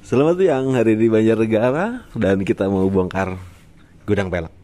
Selamat siang, hari di Banjarnegara dan kita mau bongkar gudang pelek.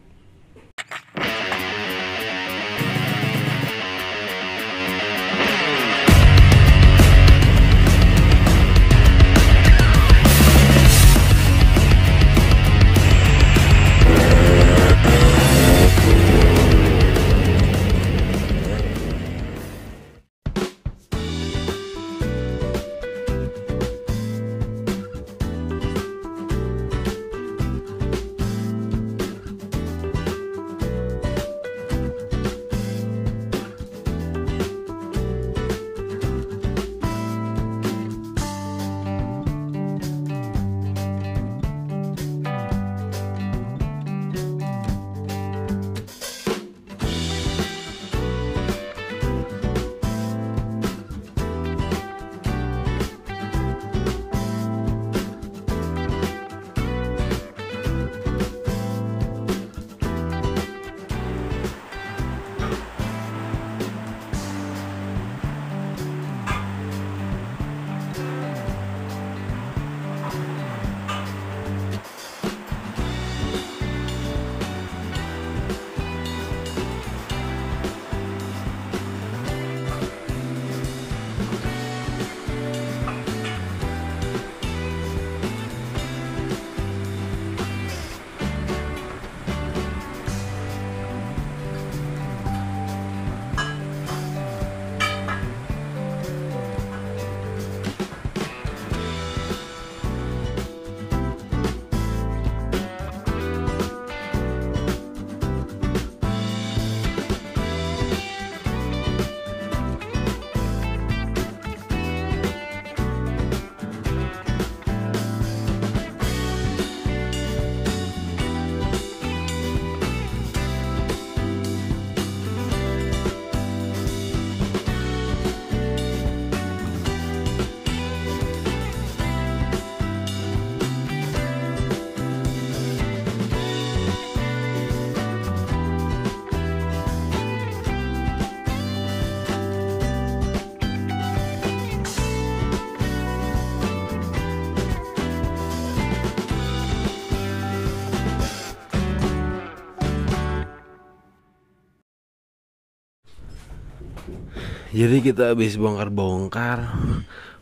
Jadi kita habis bongkar-bongkar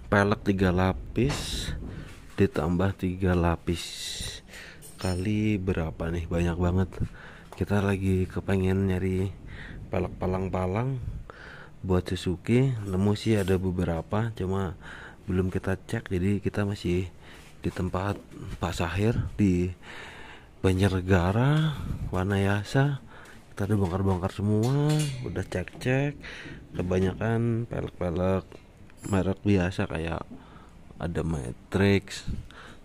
pelek 3 lapis ditambah 3 lapis kali berapa nih, banyak banget. Kita lagi kepengen nyari pelek palang-palang buat Suzuki. Nemu sih ada beberapa, cuma belum kita cek. Jadi kita masih di tempat Pak Sahir di Banjarnegara, Wanayasa. Kita udah bongkar-bongkar semua, udah cek-cek. Kebanyakan pelek-pelek merek biasa kayak ada Matrix,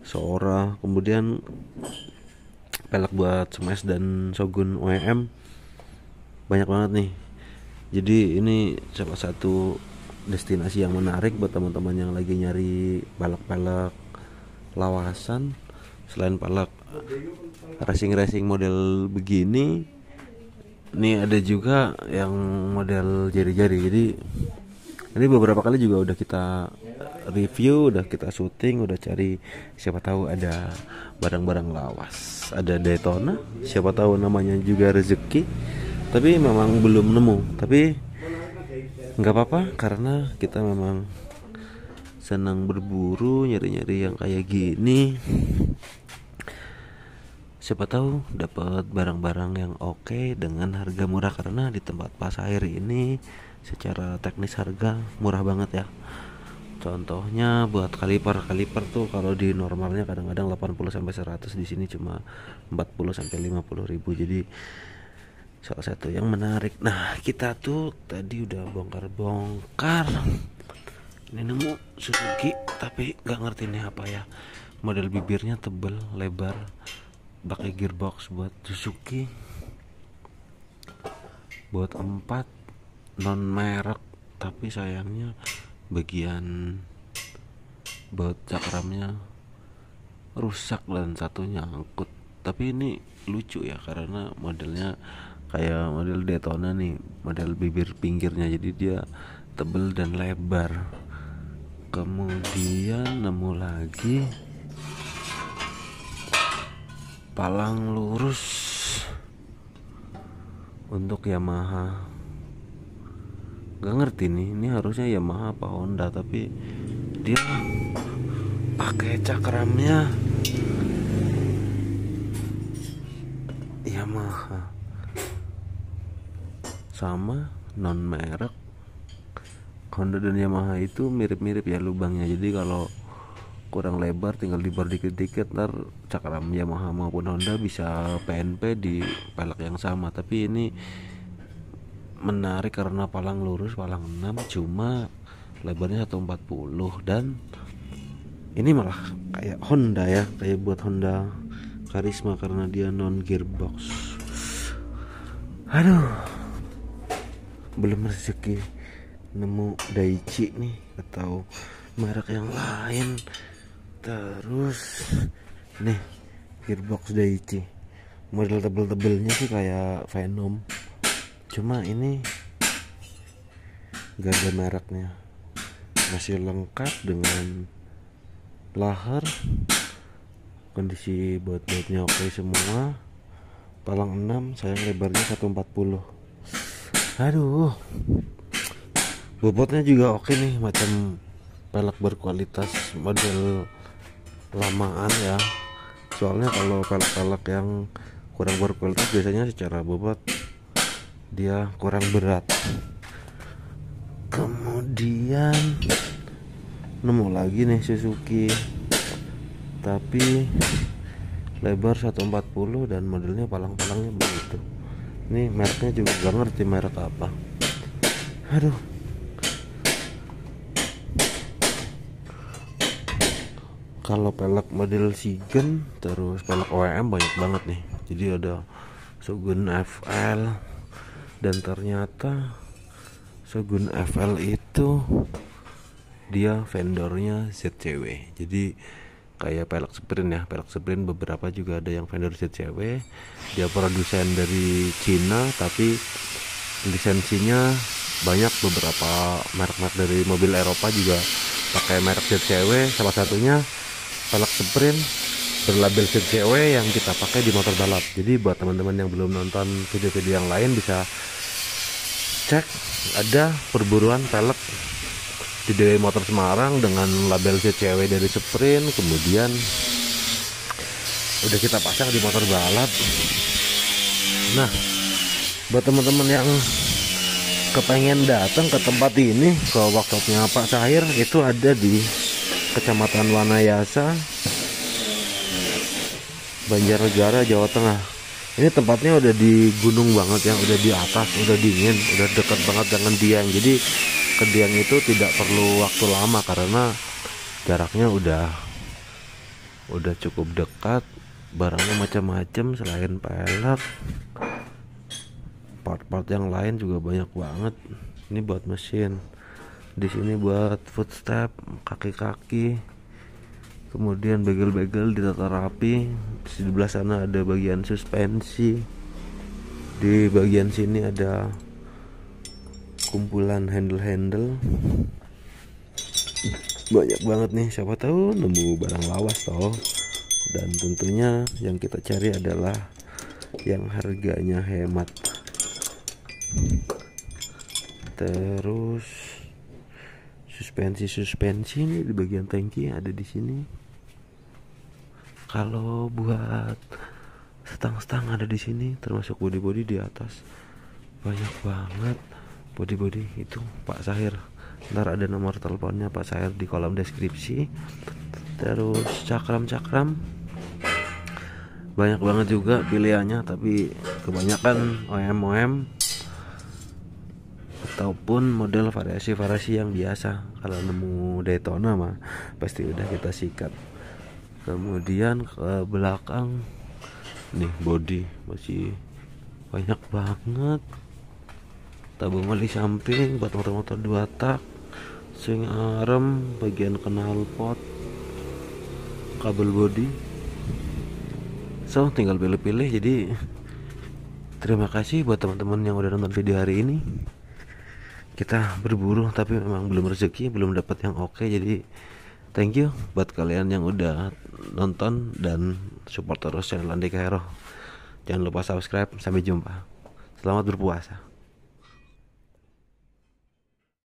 Sora, kemudian pelek buat Smash dan Shogun OEM banyak banget nih. Jadi ini salah satu destinasi yang menarik buat teman-teman yang lagi nyari pelek-pelek lawasan. Selain pelek racing-racing model begini, ini ada juga yang model jari-jari. Jadi ini beberapa kali juga udah kita review, udah kita syuting, udah cari, siapa tahu ada barang-barang lawas. Ada Daytona, siapa tahu namanya juga rezeki. Tapi memang belum nemu. Tapi nggak apa-apa karena kita memang senang berburu, nyari-nyari yang kayak gini. Siapa tahu dapat barang-barang yang oke dengan harga murah, karena di tempat Pak Sahir ini secara teknis harga murah banget ya. Contohnya buat kaliper tuh kalau di normalnya kadang-kadang 80 sampai 100, di sini cuma 40 sampai 50 ribu. Jadi salah satu yang menarik. Nah, kita tuh tadi udah bongkar-bongkar. Ini nemu Suzuki tapi nggak ngerti nih apa ya. Model bibirnya tebel, lebar, pakai gearbox buat Suzuki, buat 4, non merek, tapi sayangnya bagian baut cakramnya rusak dan satunya angkut. Tapi ini lucu ya karena modelnya kayak model Daytona nih, model bibir pinggirnya, jadi dia tebel dan lebar. Kemudian nemu lagi palang lurus untuk Yamaha. Gak ngerti nih, ini harusnya Yamaha apa Honda, tapi dia pakai cakramnya Yamaha. Sama non merek. Honda dan Yamaha itu mirip-mirip ya lubangnya, jadi kalau kurang lebar tinggal dibar dikit-dikit, ntar cakram Yamaha maupun Honda bisa PNP di pelek yang sama. Tapi ini menarik karena palang lurus, palang 6, cuma lebarnya 140, dan ini malah kayak Honda ya, kayak buat Honda Karisma karena dia non gearbox. Aduh, belum rezeki nemu Daichi nih atau merek yang lain. Terus nih gearbox Daichi, model tebel-tebelnya sih kayak Venom, cuma ini gak ada mereknya. Masih lengkap dengan lahar, kondisi baut-bautnya oke semua. Palang 6, sayang lebarnya 140. Aduh, bobotnya juga oke nih, macam pelek berkualitas model lamaan ya. Soalnya kalau pelek-pelek yang kurang berkualitas biasanya secara bobot dia kurang berat. Kemudian nemu lagi nih Suzuki, tapi lebar 140 dan modelnya palang-palangnya begitu. Ini mereknya juga gak ngerti merek apa. Aduh, kalau pelek model Sigen terus pelek OEM banyak banget nih. Jadi ada Shogun FL, dan ternyata Shogun FL itu dia vendornya ZCW. Jadi kayak pelek sprint ya, pelek sprint beberapa juga ada yang vendor ZCW. Dia produsen dari Cina tapi lisensinya banyak, beberapa merek-merek dari mobil Eropa juga pakai merek ZCW. Salah satunya pelek sprint berlabel ZCW yang kita pakai di motor balap. Jadi buat teman-teman yang belum nonton video-video yang lain bisa cek, ada perburuan pelek di DW Motor Semarang dengan label ZCW dari sprint, kemudian udah kita pasang di motor balap. Nah, buat teman-teman yang kepengen datang ke tempat ini, ke workshopnya Pak Sahir, itu ada di Kecamatan Wanayasa, Banjarnegara, Jawa Tengah. Ini tempatnya udah di gunung banget, yang udah di atas, udah dingin, udah dekat banget dengan Dieng. Jadi ke Dieng itu tidak perlu waktu lama karena jaraknya udah cukup dekat. Barangnya macam-macam, selain pelek, part-part yang lain juga banyak banget. Ini buat mesin, di sini buat footstep, kaki-kaki, kemudian bagel-bagel ditata rapi. Di sebelah sana ada bagian suspensi, di bagian sini ada kumpulan handle-handle. Banyak banget nih, siapa tahu nemu barang lawas toh. Dan tentunya yang kita cari adalah yang harganya hemat. Terus suspensi ini di bagian tangki ada di sini. Kalau buat stang-stang ada di sini, termasuk body-body di atas. Banyak banget body-body itu Pak Sahir. Ntar ada nomor teleponnya Pak Sahir di kolom deskripsi. Terus cakram-cakram banyak banget juga pilihannya, tapi kebanyakan OEM ataupun model variasi-variasi yang biasa. Kalau nemu Daytona mah pasti udah kita sikat. Kemudian ke belakang nih, body masih banyak banget. Tabung oli samping buat motor-motor 2 tak, swing arm, bagian knalpot, kabel body. So tinggal pilih-pilih. Jadi terima kasih buat teman-teman yang udah nonton video hari ini. Kita berburu tapi memang belum rezeki, belum dapat yang oke. Jadi thank you buat kalian yang udah nonton dan support terus channel Andi Kairo. Jangan lupa subscribe. Sampai jumpa. Selamat berpuasa.